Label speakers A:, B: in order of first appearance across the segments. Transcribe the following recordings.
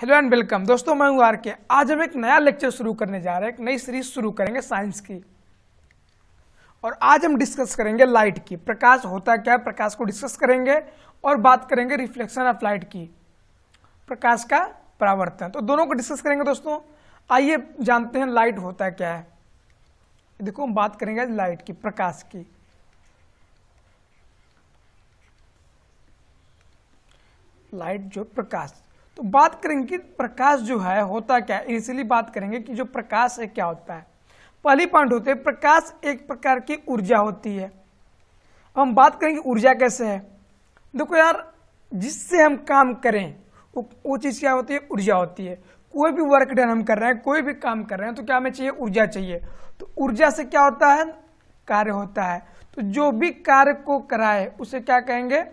A: Hello and welcome दोस्तों, मैं हूं आर के। आज हम एक नया लेक्चर शुरू करने जा रहे हैं, एक नई सीरीज शुरू करेंगे साइंस की। और आज हम डिस्कस करेंगे लाइट की, प्रकाश होता क्या है, प्रकाश को डिस्कस करेंगे और बात करेंगे रिफ्लेक्शन ऑफ लाइट की, प्रकाश का परावर्तन। तो दोनों को डिस्कस करेंगे दोस्तों। आइए जानते हैं लाइट होता क्या है। देखो हम बात करेंगे आज लाइट की, प्रकाश की। लाइट जो प्रकाश, तो बात करेंगे कि प्रकाश जो है होता क्या है। इनिशियली बात करेंगे कि जो प्रकाश है क्या होता है। पहली पॉइंट होते है प्रकाश एक प्रकार की ऊर्जा होती है। अब हम बात करेंगे ऊर्जा कैसे है। देखो यार, जिससे हम काम करें वो चीज़ क्या होती है, ऊर्जा होती है। कोई भी वर्क डन हम कर रहे हैं, कोई भी काम कर रहे हैं, तो क्या हमें चाहिए, ऊर्जा चाहिए। तो ऊर्जा से क्या होता है, कार्य होता है। तो जो भी कार्य को कराए उसे क्या कहेंगे,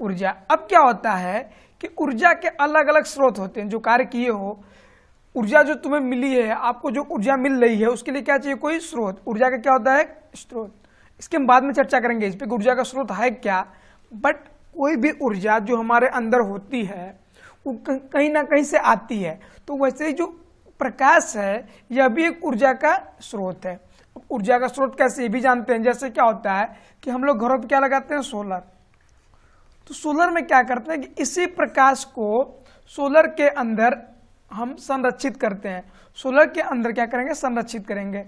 A: ऊर्जा। अब क्या होता है कि ऊर्जा के अलग अलग स्रोत होते हैं। जो कार्य किए हो, ऊर्जा जो तुम्हें मिली है, आपको जो ऊर्जा मिल रही है, उसके लिए क्या चाहिए, कोई स्रोत। ऊर्जा का क्या होता है, स्रोत। इसके हम बाद में चर्चा करेंगे इस पर ऊर्जा का स्रोत है क्या। बट कोई भी ऊर्जा जो हमारे अंदर होती है वो कहीं ना कहीं से आती है। तो वैसे ही जो प्रकाश है यह भी एक ऊर्जा का स्रोत है। ऊर्जा का स्रोत कैसे, ये भी जानते हैं। जैसे क्या होता है कि हम लोग घरों पर क्या लगाते हैं, सोलर। तो सोलर में क्या करते हैं कि इसी प्रकाश को सोलर के अंदर हम संरक्षित करते हैं। सोलर के अंदर क्या करेंगे, संरक्षित करेंगे।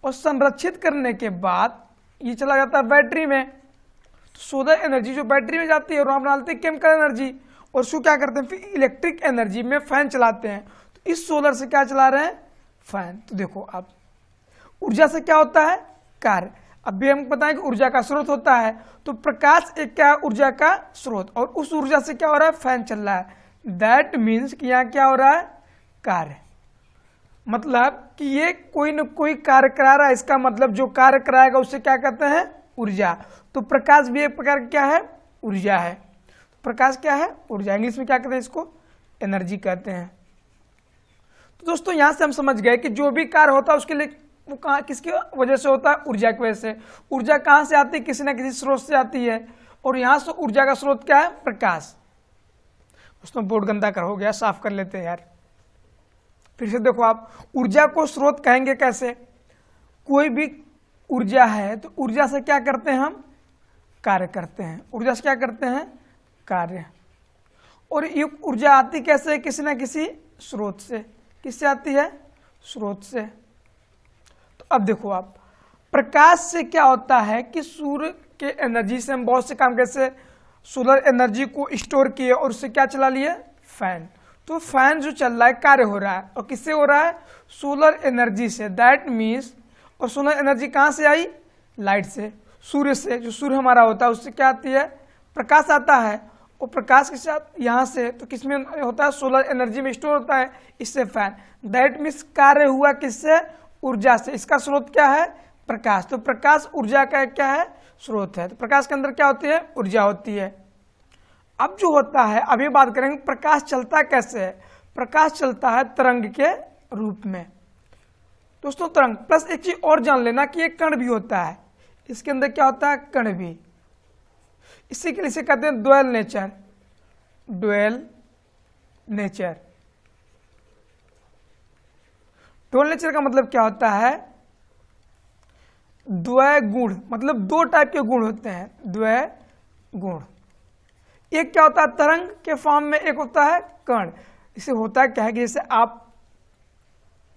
A: और संरक्षित करने के बाद ये चला जाता है बैटरी में। तो सोलर एनर्जी जो बैटरी में जाती है और वहाँ डालते हैं केमिकल एनर्जी, और उसको क्या करते हैं फिर इलेक्ट्रिक एनर्जी में फैन चलाते हैं। तो इस सोलर से क्या चला रहे हैं, फैन। तो देखो आप, ऊर्जा से क्या होता है, कार्य। अभी हम बताएं कि ऊर्जा का स्रोत होता है। तो प्रकाश एक क्या, ऊर्जा का स्रोत, और उस ऊर्जा से क्या हो रहा है, फैन चल रहा है। दैट मीन्स कि यहाँ क्या हो रहा है, कार्य। मतलब कि ये कोई न कोई कार्य करा रहा है। इसका मतलब जो कार्य कराएगा उसे क्या कहते हैं, ऊर्जा। तो प्रकाश भी एक प्रकार क्या है, ऊर्जा है। प्रकाश क्या है, ऊर्जा। इंग्लिश में क्या कहते हैं इसको, एनर्जी कहते हैं। तो दोस्तों यहां से हम समझ गए कि जो भी कार्य होता है उसके लिए वो कहाँ, किसकी वजह से होता है, ऊर्जा की वजह से। ऊर्जा कहाँ से आती है, किसी न किसी स्रोत से आती है। और यहाँ से ऊर्जा का स्रोत क्या है, प्रकाश। दोस्तों बोर्ड गंदा कर हो गया, साफ कर लेते हैं यार। फिर से देखो आप, ऊर्जा को स्रोत कहेंगे कैसे। कोई भी ऊर्जा है तो ऊर्जा से क्या करते हैं हम, कार्य करते हैं। ऊर्जा से क्या करते हैं, कार्य। और ये ऊर्जा आती कैसे, किसी न किसी स्रोत से। किससे आती है, स्रोत से। तो अब देखो आप, प्रकाश से क्या होता है कि सूर्य के एनर्जी से हम बहुत से काम, कैसे सोलर एनर्जी को स्टोर किए और उससे क्या चला लिए, फैन। तो फैन जो चल रहा है, कार्य हो रहा है। और किससे हो रहा है, सोलर एनर्जी से। दैट मीन्स, और सोलर एनर्जी कहाँ से आई, लाइट से, सूर्य से। जो सूर्य हमारा होता है उससे क्या आती है, प्रकाश आता है। और प्रकाश के साथ यहाँ से तो किसमें होता है, सोलर एनर्जी में स्टोर होता है, इससे फैन। दैट मीन्स कार्य हुआ किससे, ऊर्जा से। इसका स्रोत क्या है, प्रकाश। तो प्रकाश ऊर्जा का क्या है, स्रोत है। तो प्रकाश के अंदर क्या होती है, ऊर्जा होती है। अब जो होता है, अभी बात करेंगे प्रकाश चलता कैसे है। प्रकाश चलता है तरंग के रूप में। दोस्तों तरंग प्लस एक चीज और जान लेना कि एक कण भी होता है। इसके अंदर क्या होता है, कण भी। इसी के लिए इसे कहते हैं dual nature. Dual nature. Dual nature का मतलब क्या होता है, द्वय गुण। मतलब दो टाइप के गुण होते हैं, द्वय गुण। एक क्या होता है, तरंग के फॉर्म में, एक होता है कण। इसे होता है क्या है कि जैसे आप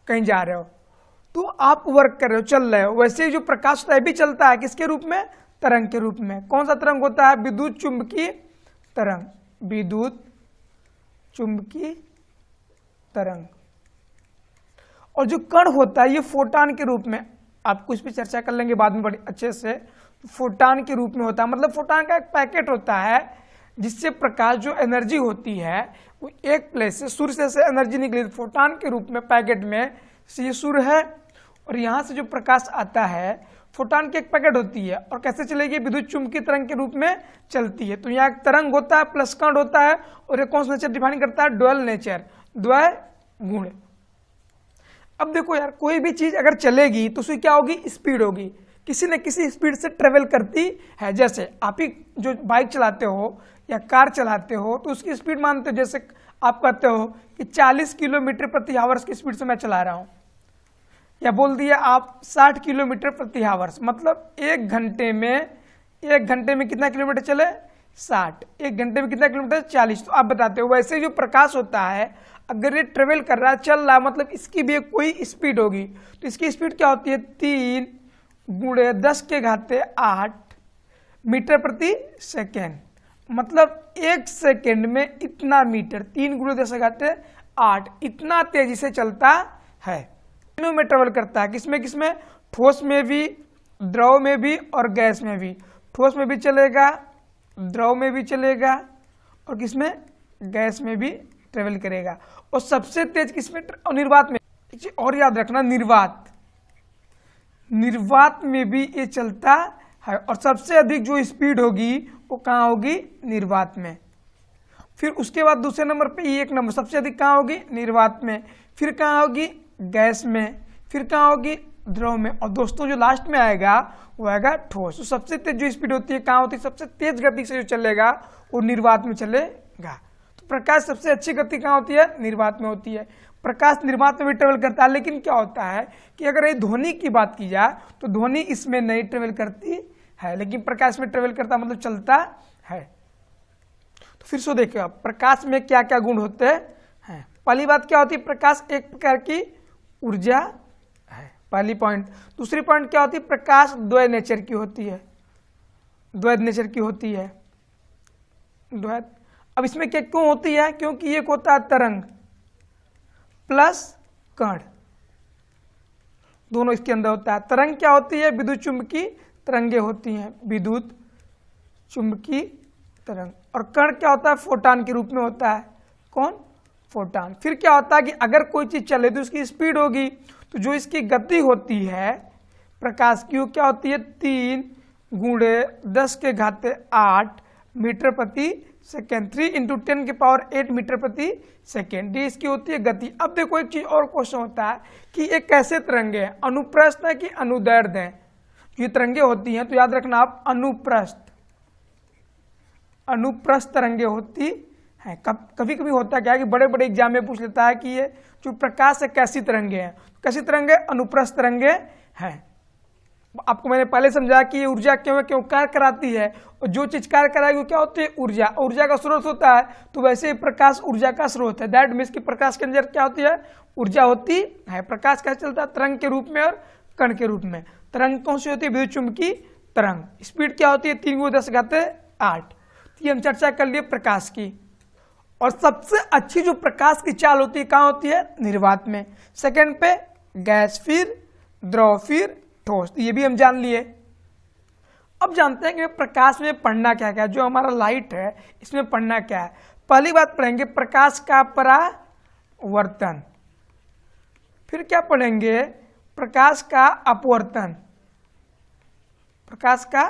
A: कहीं जा रहे हो तो आप वर्क कर रहे हो, चल रहे हो। वैसे ही जो प्रकाश होता है भी चलता है, किसके रूप में, तरंग के रूप में। कौन सा तरंग होता है, विद्युत चुंबकीय तरंग। विद्युत चुंबकीय तरंग। और जो कण होता है ये फोटॉन के रूप में, आपको इस पर चर्चा कर लेंगे बाद में बड़ी अच्छे से। फोटॉन के रूप में होता है। मतलब फोटॉन का एक पैकेट होता है जिससे प्रकाश जो एनर्जी होती है वो एक प्लेस से, सूर्य से एनर्जी निकली फोटॉन के रूप में पैकेट में। ये सूर्य है और यहाँ से जो प्रकाश आता है, फोटॉन की एक पैकेट होती है। और कैसे चलेगी, विद्युत चुंबकीय तरंग के रूप में चलती है। तो यहाँ एक तरंग होता है प्लस कण होता है। और एक कौन सा नेचर डिफाइन करता है, ड्वेल नेचर, द्वय गुण। अब देखो यार, कोई भी चीज अगर चलेगी तो उसकी क्या होगी, स्पीड होगी। किसी न किसी स्पीड से ट्रेवल करती है। जैसे आप ही जो बाइक चलाते हो या कार चलाते हो तो उसकी स्पीड मानते हो। जैसे आप कहते हो कि 40 किलोमीटर प्रति आवर्स की स्पीड से मैं चला रहा हूँ, या बोल दिया आप 60 किलोमीटर प्रति आवर्स, मतलब एक घंटे में कितना किलोमीटर चले 60, एक घंटे में कितना किलोमीटर 40। तो आप बताते हो वैसे जो प्रकाश होता है अगर ये ट्रेवल कर रहा है चल रहा मतलब इसकी भी एक कोई स्पीड होगी, तो इसकी स्पीड क्या होती है 3 गुणे 10⁸ मीटर प्रति सेकेंड, मतलब एक सेकेंड में इतना मीटर, 3 गुणे 10⁸ इतना तेजी से चलता है। तीनों में ट्रेवल करता है, किसमें किसमें, ठोस में भी, द्रव में भी और गैस में भी। ठोस में भी चलेगा, द्रव में भी चलेगा और किसमें, गैस में भी ट्रेवल करेगा। और सबसे तेज किसमें, निर्वात में। और याद रखना निर्वात में भी ये चलता है, और सबसे अधिक जो स्पीड होगी वो कहाँ होगी, निर्वात में। फिर उसके बाद दूसरे नंबर पे ये 1 नंबर सबसे अधिक कहाँ होगी, निर्वात में। फिर कहाँ होगी, गैस में। फिर कहाँ होगी, द्रव में। और दोस्तों जो लास्ट में आएगा वो आएगा ठोस। तो सबसे तेज जो स्पीड होती है कहाँ होती है, सबसे तेज गति से जो चलेगा वो निर्वात में चलेगा। तो प्रकाश सबसे अच्छी गति कहाँ होती है, निर्वात में होती है। प्रकाश निर्वात में भी ट्रेवल करता है, लेकिन क्या होता है कि अगर ये ध्वनि की बात की जाए तो ध्वनि इसमें नहीं ट्रेवल करती है, लेकिन प्रकाश में ट्रेवल करता मतलब चलता है। तो फिर से देखिए आप प्रकाश में क्या क्या गुण होते हैं। पहली बात क्या होती है, प्रकाश एक प्रकार की ऊर्जा है, पहली पॉइंट। दूसरी पॉइंट क्या होती है, प्रकाश द्वैत नेचर की होती है, द्वैत नेचर की होती है, द्वैत। अब इसमें क्या क्यों होती है, क्योंकि एक होता है तरंग प्लस कण, दोनों इसके अंदर होता है। तरंग क्या होती है, विद्युत चुंबकीय तरंगे होती हैं, विद्युत चुंबकीय तरंग। और कण क्या होता है, फोटॉन के रूप में होता है, कौन, फोटॉन। फिर क्या होता है कि अगर कोई चीज चले तो उसकी स्पीड होगी, तो जो इसकी गति होती है प्रकाश की वो क्या होती है, 3 गुणे 10⁸ मीटर प्रति सेकेंड, 3 × 10⁸ मीटर प्रति सेकेंड, ये इसकी होती है गति। अब देखो एक चीज और क्वेश्चन होता है कि ये कैसे तरंगे हैं, अनुप्रस्थ है कि अनुदैर्ध्य है। ये तरंगे होती हैं तो याद रखना आप अनुप्रस्थ तरंगे होती हैं। कभी कभी होता क्या है कि बड़े बड़े एग्जाम में पूछ लेता है कि ये जो प्रकाश है कैसी तरंगे हैं, कैसी तरंगे, अनुप्रस्थ तरंगे हैं। आपको मैंने पहले समझाया कि ये ऊर्जा क्यों है, क्यों कार्य कराती है, और जो चीज कार्य कराएगी वो क्या होती है, ऊर्जा। ऊर्जा का स्रोत होता है, तो वैसे ही प्रकाश ऊर्जा का स्रोत है। दैट मीन्स कि प्रकाश के अंदर क्या होती है, ऊर्जा होती है। प्रकाश कैसे चलता है, तरंग के रूप में और कण के रूप में। तरंग कौन सी होती है, विद्युत चुंबकीय तरंग। स्पीड क्या होती है, 3 × 10⁸। ये हम चर्चा कर लिए प्रकाश की। और सबसे अच्छी जो प्रकाश की चाल होती है कहाँ होती है, निर्वात में। सेकंड पे गैस, फिर द्रव, फिर ठोस, ये भी हम जान लिए। अब जानते हैं कि प्रकाश में पढ़ना क्या क्या है। जो हमारा लाइट है इसमें पढ़ना क्या है। पहली बात पढ़ेंगे प्रकाश का परावर्तन, फिर क्या पढ़ेंगे, प्रकाश का अपवर्तन, प्रकाश का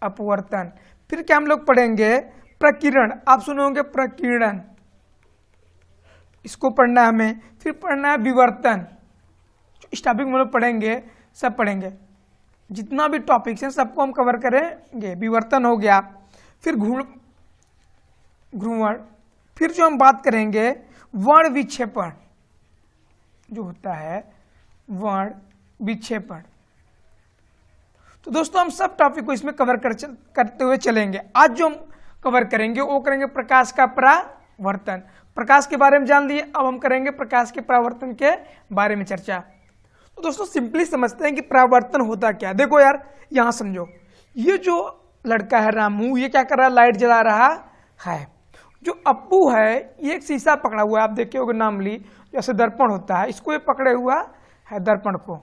A: अपवर्तन। फिर क्या हम लोग पढ़ेंगे, प्रकीर्णन। आप सुने होंगे प्रकीर्णन, इसको पढ़ना है हमें। फिर पढ़ना है विवर्तन। इस टॉपिक में लोग पढ़ेंगे, सब पढ़ेंगे, जितना भी टॉपिक्स हैं सबको हम कवर करेंगे। विवर्तन हो गया, फिर घूर्णन, फिर जो हम बात करेंगे वर्ण विक्षेपण, जो होता है वर्ण विक्षेपण। तो दोस्तों हम सब टॉपिक को इसमें कवर करते हुए चलेंगे। आज जो हम कवर करेंगे वो करेंगे प्रकाश का परावर्तन। प्रकाश के बारे में जान लिए, अब हम करेंगे प्रकाश के परावर्तन के बारे में चर्चा। तो दोस्तों सिंपली समझते हैं कि परावर्तन होता क्या। देखो यार यहाँ समझो, ये जो लड़का है रामू, ये क्या कर रहा है, लाइट जला रहा है। जो अप्पू है ये एक शीशा पकड़ा हुआ है, आप देखे होगे नार्मली जैसे दर्पण होता है, इसको ये पकड़े हुआ है दर्पण को।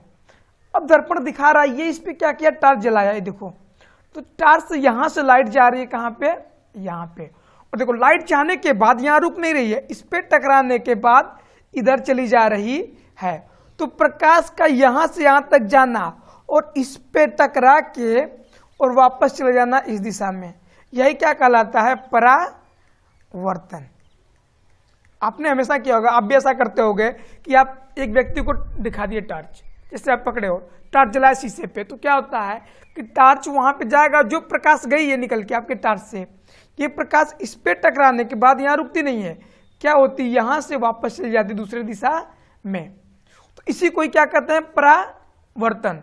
A: अब दर्पण दिखा रहा है, ये इस पे क्या किया, टार्च जलाया, ये देखो। तो टार्च से यहाँ से लाइट जा रही है कहाँ पे, यहाँ पे। और देखो लाइट जाने के बाद यहाँ रुक नहीं रही है, इस पे टकराने के बाद इधर चली जा रही है। तो प्रकाश का यहाँ से यहाँ तक जाना और इस पे टकरा के और वापस चले जाना इस दिशा में, यही क्या कहलाता है, परावर्तन। आपने हमेशा किया होगा, आप भी ऐसा करते होगे कि आप एक व्यक्ति को दिखा दिए टार्च, जैसे आप पकड़े हो, टार्च जलाया शीशे पे, तो क्या होता है कि टार्च वहां पे जाएगा, जो प्रकाश गई है निकल के आपके टार्च से, ये प्रकाश इस पे टकराने के बाद यहाँ रुकती नहीं है, क्या होती है, यहां से वापस चली जाती दूसरे दिशा में। तो इसी को क्या कहते हैं, परावर्तन।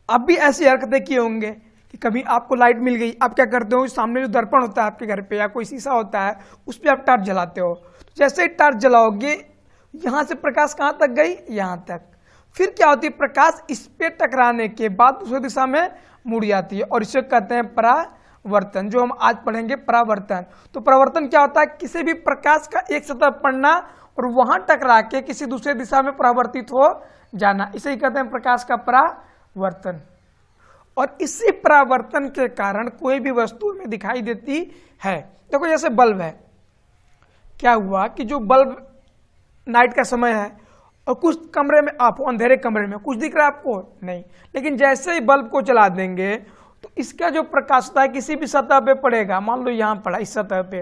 A: आप भी ऐसी हरकतें किए होंगे कि कभी आपको लाइट मिल गई, आप क्या करते हो, सामने जो दर्पण होता है आपके घर पे या कोई शीशा होता है उस पर आप टॉर्च जलाते हो। तो जैसे ही टॉर्च जलाओगे यहां से प्रकाश कहां तक गई, यहां तक। फिर क्या होती है, प्रकाश इस पे टकराने के बाद दूसरी दिशा में मुड़ जाती है और इसे कहते हैं परावर्तन, जो हम आज पढ़ेंगे परावर्तन। तो परावर्तन क्या होता है, किसी भी प्रकाश का एक सतह पड़ना और वहां टकरा के किसी दूसरे दिशा में परावर्तित हो जाना, इसे ही कहते हैं प्रकाश का परावर्तन। और इसी परावर्तन के कारण कोई भी वस्तु में दिखाई देती है। देखो जैसे बल्ब है, क्या हुआ कि जो बल्ब नाइट का समय है और कुछ कमरे में आप हो, अंधेरे कमरे में कुछ दिख रहा है आपको नहीं, लेकिन जैसे ही बल्ब को जला देंगे तो इसका जो प्रकाश होता है किसी भी सतह पे पड़ेगा, मान लो यहाँ पड़ा इस सतह पे,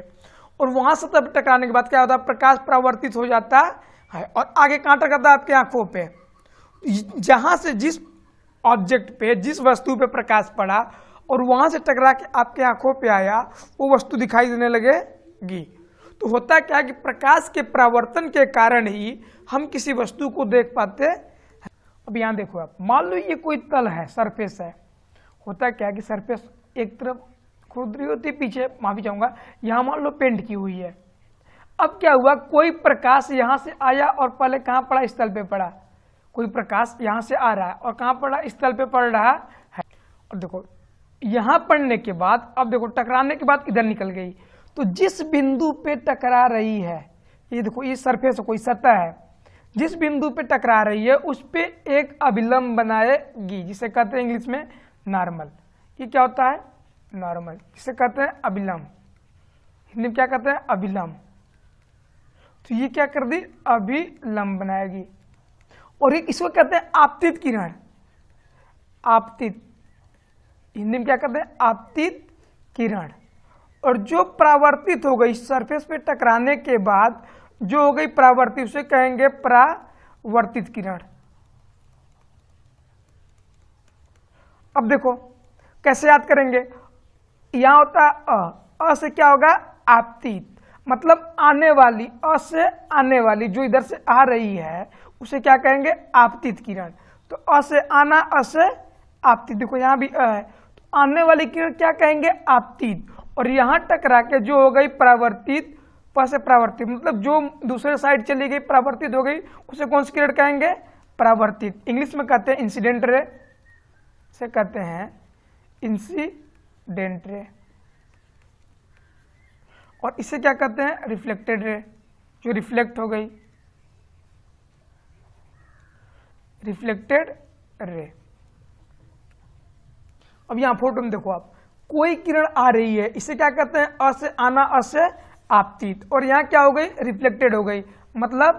A: और वहां सतह पे टकराने के बाद क्या होता है, प्रकाश परावर्तित हो जाता है और आगे कहाँ टकराता है, आपकी आंखों पे। जहां से जिस ऑब्जेक्ट पे, जिस वस्तु पे प्रकाश पड़ा और वहां से टकरा के आपके आंखों पे आया, वो वस्तु दिखाई देने लगेगी। तो होता क्या है कि प्रकाश के परावर्तन के कारण ही हम किसी वस्तु को देख पाते हैं। अब यहाँ देखो आप, मान लो ये कोई तल है, सरफेस है। होता क्या है कि सरफेस एक तरफ खुरदरी होती है, पीछे माफी चाहूंगा, यहाँ मान लो पेंट की हुई है। अब क्या हुआ, कोई प्रकाश यहाँ से आया और पहले कहाँ पड़ा, इस तल पे पड़ा। कोई प्रकाश यहाँ से आ रहा है और कहाँ पड़ा, इस तल पे पड़ रहा है। और देखो यहाँ पड़ने के बाद, अब देखो टकराने के बाद इधर निकल गई। तो जिस बिंदु पे टकरा रही है, ये देखो ये सरफेस है, कोई सतह है, जिस बिंदु पे टकरा रही है उस पे एक अभिलंब बनाएगी, जिसे कहते हैं इंग्लिश में नॉर्मल। ये क्या होता है, नॉर्मल, जिसे कहते हैं अभिलंब। हिंदी में क्या कहते हैं, अभिलंब। तो ये क्या कर दी, अभिलंब बनाएगी। और एक इसको कहते हैं आपतित किरण। आपतित, हिंदी में क्या कहते हैं, आपतित किरण। और जो परावर्तित हो गई सरफेस पे टकराने के बाद जो हो गई परावर्तित, उसे कहेंगे परावर्तित किरण। अब देखो कैसे याद करेंगे, यहां होता है अ से क्या होगा, आपतित, मतलब आने वाली, अ से आने वाली जो इधर से आ रही है उसे क्या कहेंगे, आपतित किरण। तो अ से आना, अ से आपतित, देखो यहां भी अ है, तो आने वाली किरण क्या कहेंगे, आपतित। और यहां टकरा के जो हो गई परावर्तित, प से परावर्तित, मतलब जो दूसरे साइड चली गई परावर्तित हो गई, उसे कौन सी किरण कहेंगे, परावर्तित। इंग्लिश में कहते हैं इंसिडेंट रे, से कहते हैं इंसिडेंट रे। और इसे क्या कहते हैं, रिफ्लेक्टेड रे, जो रिफ्लेक्ट हो गई, रिफ्लेक्टेड रे। अब यहां फोटो में देखो आप, कोई किरण आ रही है, इसे क्या कहते हैं, अ से आना, अ से आपतित, और यहां क्या हो गई, रिफ्लेक्टेड हो गई, मतलब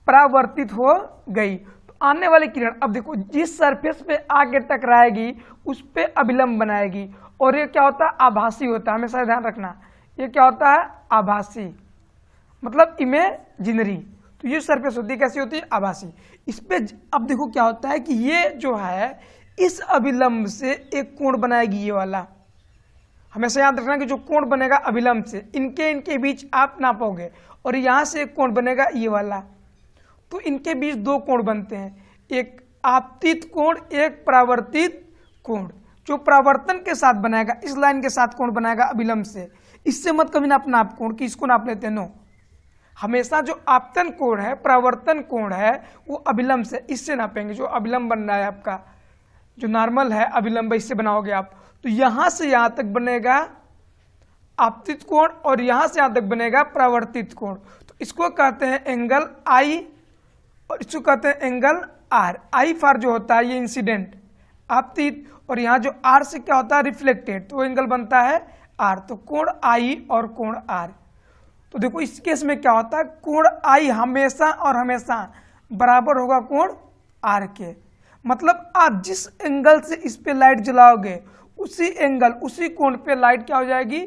A: परावर्तित हो गई। तो आने वाली किरण, अब देखो जिस सरफेस पे आगे टकराएगी उस पे अभिलंब बनाएगी। और ये क्या होता है, आभासी होता है, हमेशा ध्यान रखना, ये क्या होता है, आभासी, मतलब इमेजिनरी। तो ये सरफेस होती है, कैसी होती है, आभासी। इस पे अब देखो क्या होता है कि ये जो है इस अभिलंब से एक कोण बनाएगी, ये वाला। हमेशा याद रखना कि जो कोण बनेगा अभिलंब से, इनके बीच आप नापोगे, और यहां से एक कोण बनेगा ये वाला। तो इनके बीच दो कोण बनते हैं, एक आपतित कोण, एक परावर्तित कोण। जो परावर्तन के साथ बनाएगा, इस लाइन के साथ कोण बनाएगा अभिलंब से, इससे मत कभी नापना आप कोण कि इसको नाप लेते, नो। हमेशा जो आपतन कोण है, परावर्तन कोण है, वो अभिलंब से, इससे नापेंगे। जो अभिलंब बन रहा है आपका, जो नॉर्मल है अभिलंब, इससे बनाओगे आप। तो यहां से यहां तक बनेगा आपतित कोण और यहां से यहां तक बनेगा परावर्तित कोण। तो इसको कहते हैं एंगल आई और इसको कहते हैं एंगल आर। आई फॉर जो होता है ये इंसिडेंट आपतित, और यहां जो आर से क्या होता है, रिफ्लेक्टेड, तो एंगल बनता है आर। तो कोण आई और कोण आर। तो देखो इस केस में क्या होता है, कोण आई हमेशा और हमेशा बराबर होगा कोण आर के। मतलब आप जिस एंगल से इस पे लाइट जलाओगे उसी एंगल, उसी कोण पे लाइट क्या हो जाएगी,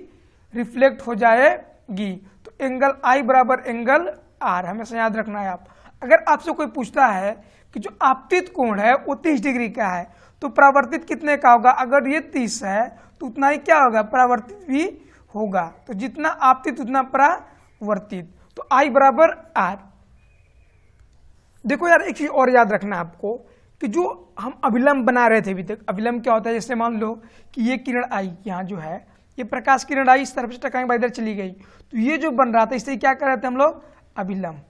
A: रिफ्लेक्ट हो जाएगी। तो एंगल आई बराबर एंगल आर, हमेशा याद रखना है आप। अगर आपसे कोई पूछता है कि जो आपतित कोण है वो 30 डिग्री का है, तो परावर्तित कितने का होगा, अगर ये 30 है तो उतना ही क्या होगा, परावर्तित भी होगा। तो जितना आपतित उतना परावर्तित, तो I बराबर R। देखो यार एक चीज और याद रखना आपको कि जो हम अभिलंब बना रहे थे अभी तक, अभिलंब क्या होता है, जैसे मान लो कि ये किरण आई, यहाँ जो है ये प्रकाश किरण आई, इस तरफ से टकराने के बाद इधर चली गई, तो ये जो बन रहा था इससे क्या कर रहे थे हम लोग, अभिलंब।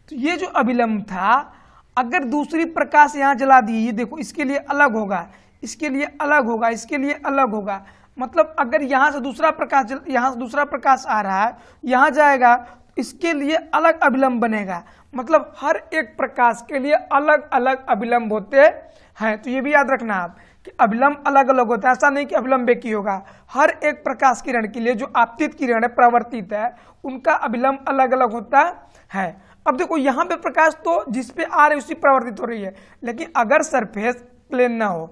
A: तो ये जो अभिलंब था, अगर दूसरी प्रकाश यहाँ जला दी, ये देखो इसके लिए अलग होगा, इसके लिए अलग होगा, इसके लिए अलग होगा, मतलब अगर यहाँ से दूसरा प्रकाश आ रहा है, यहाँ जाएगा, इसके लिए अलग अभिलंब बनेगा। मतलब हर एक प्रकाश के लिए अलग अलग अभिलंब होते हैं। तो ये भी याद रखना आप कि अभिलंब अलग अलग होता है, ऐसा नहीं कि अभिलंब एक ही होगा। हर एक प्रकाश किरण के लिए जो आपतित किरण है, परावर्तित है, उनका अभिलंब अलग अलग होता है। अब देखो यहाँ पे प्रकाश तो जिस पे आ रही है उसी परावर्तित हो रही है, लेकिन अगर सरफेस प्लेन ना हो,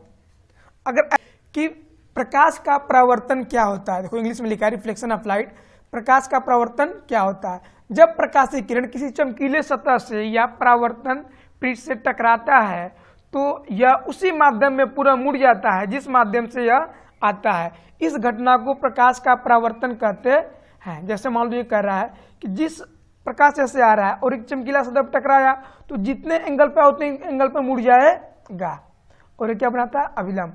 A: अगर कि प्रकाश का परावर्तन क्या होता है, देखो इंग्लिश में लिखा है रिफ्लेक्शन ऑफ लाइट। प्रकाश का परावर्तन क्या होता है, जब प्रकाशीय किरण किसी चमकीले सतह से या परावर्तन पृष्ठ से टकराता है तो यह उसी माध्यम में पूरा मुड़ जाता है जिस माध्यम से यह आता है। इस घटना को प्रकाश का परावर्तन कहते हैं। जैसे मान लो ये कह रहा है कि जिस प्रकाश ऐसे आ रहा है और एक चमकीला सतह पर टकराया तो जितने एंगल पे उतने एंगल पे मुड़ जाएगा, और ये क्या बनाता है, अभिलंब।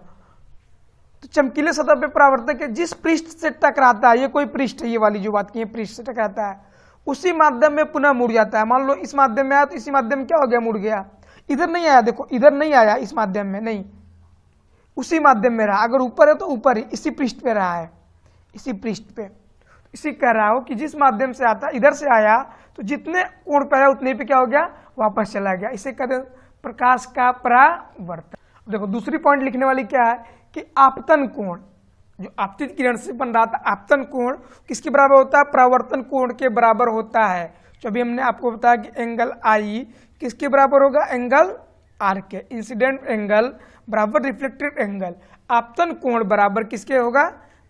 A: तो चमकीले सतह पे परावर्तक के जिस पृष्ठ से टकराता है, ये कोई पृष्ठ है, ये वाली जो बात की है, पृष्ठ से टकराता है, उसी माध्यम में पुनः मुड़ जाता है। मान लो इस माध्यम में आया तो इसी माध्यम क्या हो गया, मुड़ गया। इधर नहीं आया, देखो इधर नहीं आया, इस माध्यम में नहीं, उसी माध्यम में रहा। अगर ऊपर है तो ऊपर ही, इसी पृष्ठ पे रहा है, इसी पृष्ठ पे। इसी कह रहा हो कि जिस माध्यम से आता, इधर से आया तो जितने कोण पे आया उतने पे क्या हो गया, वापस चला गया। इसे कहते हैं प्रकाश का परावर्तन। देखो दूसरी पॉइंट लिखने वाली क्या है कि आपतन कोण, जो आपतित किरण से बन रहा था आपतन कोण किसके बराबर होता है, परावर्तन कोण के बराबर होता है। जो अभी हमने आपको बताया कि एंगल आई किसके बराबर होगा, एंगल आर के। इंसिडेंट एंगल बराबर रिफ्लेक्टेड एंगल, आपतन कोण बराबर किसके होगा,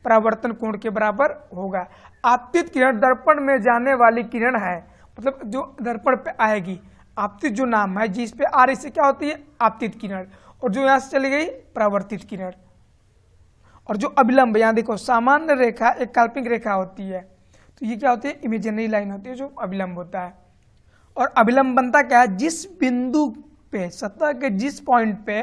A: परावर्तन कोण के बराबर होगा। आपतित किरण दर्पण में जाने वाली किरण है, मतलब जो दर्पण पे आएगी, आपतित जो नाम है जिस पे आ रही से क्या होती है, आपतित किरण, और जो यहाँ से चली गई परावर्तित किरण। और जो अभिलंब, यहाँ देखो सामान्य रेखा एक काल्पनिक रेखा होती है, तो ये क्या होती है, इमेजिनरी लाइन होती है जो अभिलंब होता है। और अभिलंब बनता क्या है, जिस बिंदु पे, सतह के जिस पॉइंट पे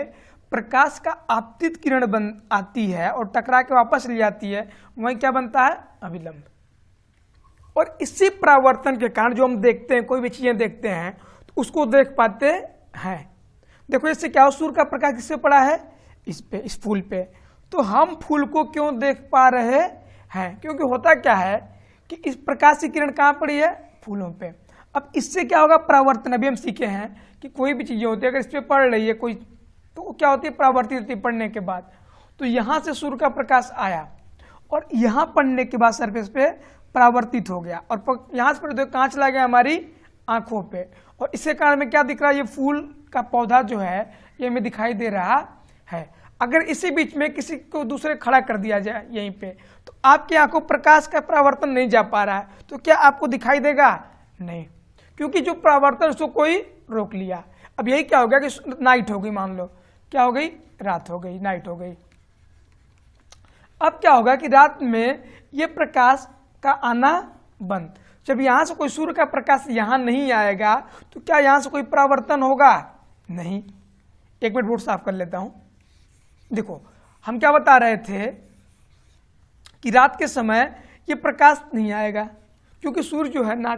A: प्रकाश का आपतित किरण बन आती है और टकरा के वापस ले जाती है, वहीं क्या बनता है, अभिलंब। और इसी परावर्तन के कारण जो हम देखते हैं, कोई भी चीजें देखते हैं तो उसको देख पाते हैं। देखो इससे क्या हो, सूर्य का प्रकाश किससे पड़ा है, इस पे, इस फूल पे, तो हम फूल को क्यों देख पा रहे हैं, क्योंकि होता क्या है कि इस प्रकाश की किरण कहाँ पड़ी है, फूलों पे। अब इससे क्या होगा, परावर्तन। अभी हम सीखे हैं कि कोई भी चीजें होती है अगर इस पे पड़ रही है कोई, तो क्या होती है, परावर्तित होती है पड़ने के बाद। तो यहाँ से सूर्य का प्रकाश आया और यहाँ पड़ने के बाद सरफेस पे परावर्तित हो गया, और यहाँ से पड़े तो कहाँ चला गया, हमारी आंखों पे। और इसके कारण में क्या दिख रहा है, ये फूल का पौधा जो है ये हमें दिखाई दे रहा है। अगर इसी बीच में किसी को दूसरे खड़ा कर दिया जाए यहीं पे, तो आपकी आंखों प्रकाश का परावर्तन नहीं जा पा रहा है, तो क्या आपको दिखाई देगा, नहीं, क्योंकि जो परावर्तन उसको कोई रोक लिया। अब यही क्या हो गया कि नाइट हो गई, मान लो क्या हो गई, रात हो गई, नाइट हो गई। अब क्या होगा कि रात में ये प्रकाश का आना बंद। जब यहां से कोई सूर्य का प्रकाश यहां नहीं आएगा तो क्या यहां से कोई परावर्तन होगा, नहीं। एक मिनट बोर्ड साफ कर लेता हूं। देखो हम क्या बता रहे थे कि रात के समय ये प्रकाश नहीं आएगा, क्योंकि सूर्य जो है ना,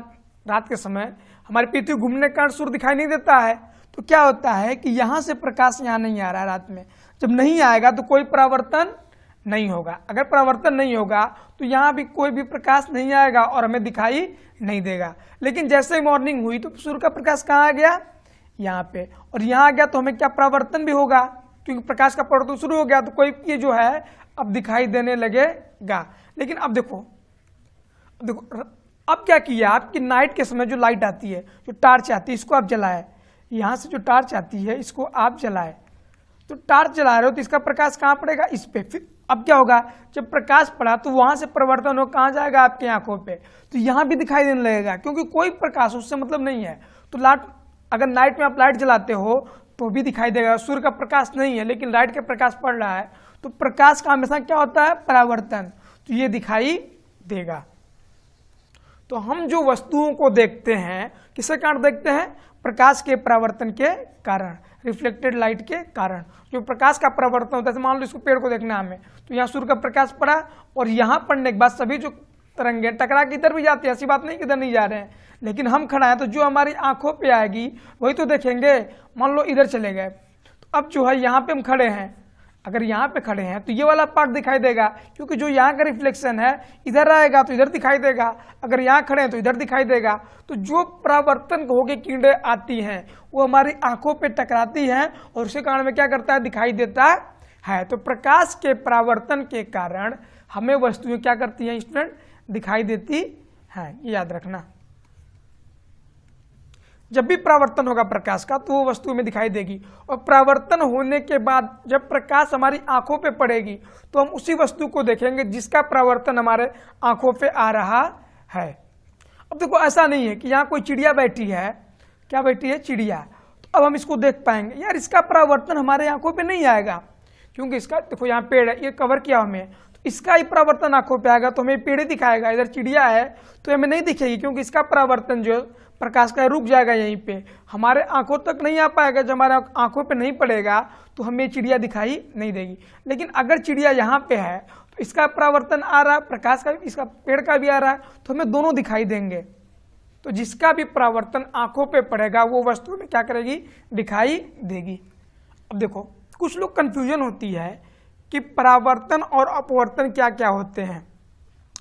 A: रात के समय हमारी पृथ्वी घूमने के कारण सूर्य दिखाई नहीं देता है। तो क्या होता है कि यहां से प्रकाश यहां नहीं आ रहा है रात में। जब नहीं आएगा तो कोई परावर्तन नहीं होगा। अगर परावर्तन नहीं होगा तो यहाँ भी कोई भी प्रकाश नहीं आएगा और हमें दिखाई नहीं देगा। लेकिन जैसे ही मॉर्निंग हुई तो सूर्य का प्रकाश कहाँ आ गया, यहाँ पे, और यहाँ आ गया तो हमें क्या परावर्तन भी होगा, क्योंकि प्रकाश का परावर्तन शुरू हो गया तो कोई ये जो है अब दिखाई देने लगेगा। लेकिन अब देखो अब क्या किया, आपकी नाइट के समय जो लाइट आती है, जो टार्च आती है, इसको आप जलाए, यहाँ से जो टार्च आती है इसको आप जलाए, तो टार्च जला रहे हो तो इसका प्रकाश कहाँ पड़ेगा, इस पे। फिर अब क्या होगा, जब प्रकाश पड़ा तो वहां से परिवर्तन हो कहाँ जाएगा, आपकी आंखों पे, तो यहाँ भी दिखाई देने लगेगा, क्योंकि कोई प्रकाश उससे मतलब नहीं है। तो अगर नाइट में आप लाइट जलाते हो तो भी दिखाई देगा, सूर्य का प्रकाश नहीं है लेकिन लाइट का प्रकाश पड़ रहा है, तो प्रकाश का हमेशा क्या होता है, परावर्तन, तो ये दिखाई देगा। तो हम जो वस्तुओं को देखते हैं किसके कारण देखते हैं? प्रकाश के परावर्तन के कारण, रिफ्लेक्टेड लाइट के कारण। जो प्रकाश का परावर्तन होता है, मान लो इसको पेड़ को देखना हमें, तो यहाँ सूर्य का प्रकाश पड़ा और यहाँ पड़ने के बाद सभी जो तरंगे टकरा के इधर भी जाती है, ऐसी बात नहीं कि इधर नहीं जा रहे हैं, लेकिन हम खड़ा है तो जो हमारी आंखों पे आएगी वही तो देखेंगे। मान लो इधर चले गए, तो अब जो है यहाँ पे हम खड़े हैं, अगर यहाँ पे खड़े हैं तो ये वाला पार्ट दिखाई देगा, क्योंकि जो यहाँ का रिफ्लेक्शन है इधर आएगा तो इधर दिखाई देगा, अगर यहाँ खड़े हैं तो इधर दिखाई देगा। तो जो परावर्तन होकर किरणें आती हैं वो हमारी आंखों पे टकराती हैं और उसके कारण में क्या करता है? दिखाई देता है। तो प्रकाश के परावर्तन के कारण हमें वस्तुएं क्या करती हैं स्टूडेंट? दिखाई देती हैं, ये याद रखना। जब भी परावर्तन होगा प्रकाश का तो वो वस्तु में दिखाई देगी, और परावर्तन होने के बाद जब प्रकाश हमारी आंखों पे पड़ेगी तो हम उसी वस्तु को देखेंगे जिसका परावर्तन हमारे आंखों पे आ रहा है। अब देखो ऐसा नहीं है कि यहाँ कोई चिड़िया बैठी है, क्या बैठी है? चिड़िया। तो अब हम इसको देख पाएंगे, यार इसका परावर्तन हमारे आंखों पे नहीं आएगा, क्योंकि इसका देखो यहाँ पेड़ है, ये कवर किया हमें, तो इसका ही परावर्तन आंखों पे आएगा तो हमें पेड़ ही दिखाएगा। इधर चिड़िया है तो हमें नहीं दिखेगी, क्योंकि इसका परावर्तन जो प्रकाश का रुक जाएगा, यहीं पे हमारे आंखों तक नहीं आ पाएगा। जब हमारे आंखों पे नहीं पड़ेगा तो हमें चिड़िया दिखाई नहीं देगी। लेकिन अगर चिड़िया यहाँ पे है तो इसका परावर्तन आ रहा है, प्रकाश का इसका पेड़ का भी आ रहा है, तो हमें दोनों दिखाई देंगे। तो जिसका भी परावर्तन आंखों पे पड़ेगा वो वस्तु में क्या करेगी? दिखाई देगी। अब देखो कुछ लोग कंफ्यूजन होती है कि परावर्तन और अपवर्तन क्या क्या होते हैं।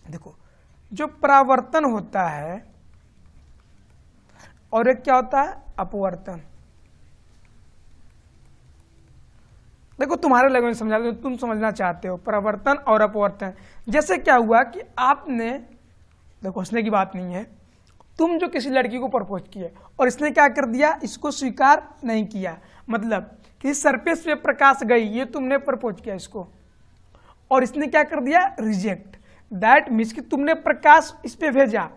A: देखो जो परावर्तन होता है और एक क्या होता है? अपवर्तन। देखो तुम्हारे लैंग्वेज में समझा, तुम समझना चाहते हो परावर्तन और अपवर्तन। जैसे क्या हुआ कि आपने, देखो हंसने की बात नहीं है, तुम जो किसी लड़की को प्रपोज किए और इसने क्या कर दिया? इसको स्वीकार नहीं किया, मतलब कि सरफेस पे प्रकाश गई, ये तुमने प्रपोज किया इसको, और इसने क्या कर दिया? रिजेक्ट। दैट मीन्स कि तुमने प्रकाश इस पे भेजा,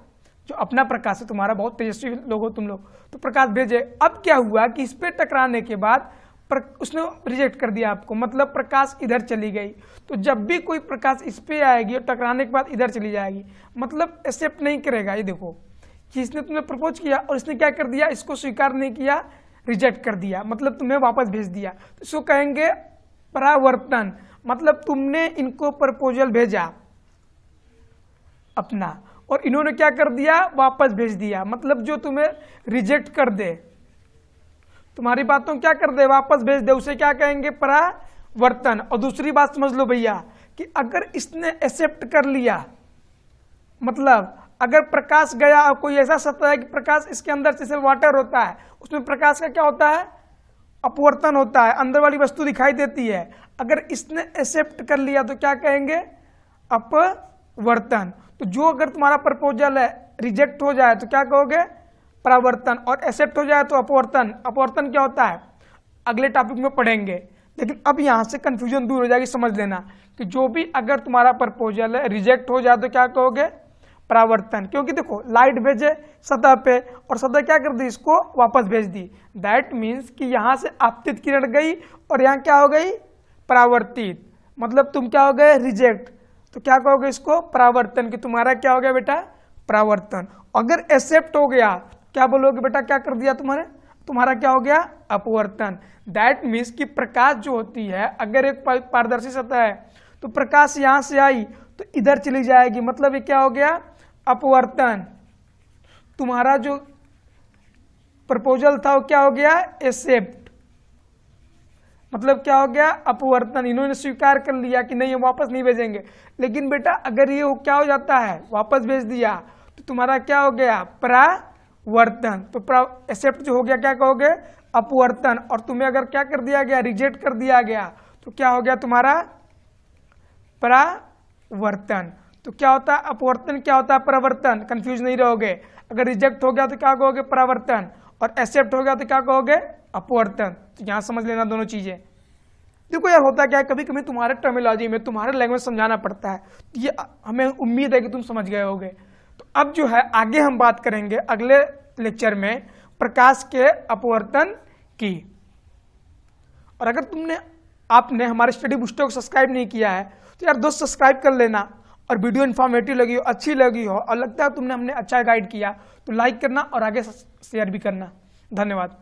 A: जो अपना प्रकाश है, तुम्हारा बहुत तेजस्वी लोग हो तुम लोग, तो प्रकाश भेजे। अब क्या हुआ कि इस पे टकराने के बाद उसने रिजेक्ट कर दिया आपको, मतलब प्रकाश इधर चली गई। तो जब भी कोई प्रकाश इस पे आएगी और टकराने के बाद इधर चली जाएगी, मतलब एक्सेप्ट नहीं करेगा। ये देखो कि इसने तुम्हें प्रपोज किया और इसने क्या कर दिया? इसको स्वीकार नहीं किया, रिजेक्ट कर दिया, मतलब तुम्हें वापस भेज दिया। तो इसको कहेंगे परावर्तन, मतलब तुमने इनको प्रपोजल भेजा अपना और इन्होंने क्या कर दिया? वापस भेज दिया, मतलब जो तुम्हें रिजेक्ट कर दे, तुम्हारी बातों क्या कर दे? वापस भेज दे, उसे क्या कहेंगे? परावर्तन। और दूसरी बात समझ लो भैया कि अगर इसने एक्सेप्ट कर लिया, मतलब अगर प्रकाश गया और कोई ऐसा सत्ता है कि प्रकाश इसके अंदर जैसे वाटर होता है, उसमें प्रकाश का क्या होता है? अपवर्तन होता है, अंदर वाली वस्तु दिखाई देती है। अगर इसने एक्सेप्ट कर लिया तो क्या कहेंगे? अपवर्तन। तो जो अगर तुम्हारा प्रपोजल है रिजेक्ट हो जाए तो क्या कहोगे? परावर्तन, और एक्सेप्ट हो जाए तो अपवर्तन। अपवर्तन क्या होता है? अगले टॉपिक में पढ़ेंगे, लेकिन अब यहां से कंफ्यूजन दूर हो जाएगी। समझ लेना कि जो भी अगर तुम्हारा प्रपोजल है रिजेक्ट हो जाए तो क्या कहोगे? परावर्तन। क्योंकि देखो लाइट भेजे सतह पे और सतह क्या कर दी? इसको वापस भेज दी। दैट मीन्स कि यहां से आपतित किरण गई और यहाँ क्या हो गई? परावर्तित, मतलब तुम क्या हो गए? रिजेक्ट। तो क्या कहोगे इसको? परावर्तन। कि तुम्हारा क्या हो गया बेटा? परावर्तन। अगर एक्सेप्ट हो गया क्या बोलोगे बेटा? क्या कर दिया तुम्हारा क्या हो गया? अपवर्तन। दैट मीन्स कि प्रकाश जो होती है, अगर एक पारदर्शी सतह है तो प्रकाश यहां से आई तो इधर चली जाएगी, मतलब ये क्या हो गया? अपवर्तन। तुम्हारा जो प्रपोजल था वो क्या हो गया? एक्सेप्ट, मतलब क्या हो गया? अपवर्तन। इन्होंने स्वीकार कर लिया कि नहीं हम वापस नहीं भेजेंगे। लेकिन बेटा अगर ये क्या हो जाता है? वापस भेज दिया तो तुम्हारा क्या हो गया? परावर्तन। तो एक्सेप्ट जो हो गया क्या कहोगे? अपवर्तन। और तुम्हें अगर क्या कर दिया गया? रिजेक्ट कर दिया गया तो क्या हो गया तुम्हारा? परावर्तन। तो क्या होता है? अपवर्तन क्या होता है? परावर्तन। कंफ्यूज नहीं रहोगे। अगर रिजेक्ट हो गया तो क्या कहोगे? परावर्तन, और एक्सेप्ट हो गया तो क्या कहोगे? अपवर्तन। तो यहां समझ लेना दोनों चीजें। देखो यार होता क्या है, कभी कभी तुम्हारे टर्मिनोलॉजी में तुम्हारे लैंग्वेज समझाना पड़ता है, ये हमें उम्मीद है कि तुम समझ गए होगे। तो अब जो है आगे हम बात करेंगे अगले लेक्चर में प्रकाश के अपवर्तन की। और अगर आपने हमारे स्टडी बूस्टर को सब्सक्राइब नहीं किया है तो यार दोस्त सब्सक्राइब कर लेना और वीडियो इन्फॉर्मेटिव लगी हो, अच्छी लगी हो और लगता है तुमने हमने अच्छा गाइड किया तो लाइक करना और आगे शेयर भी करना। धन्यवाद।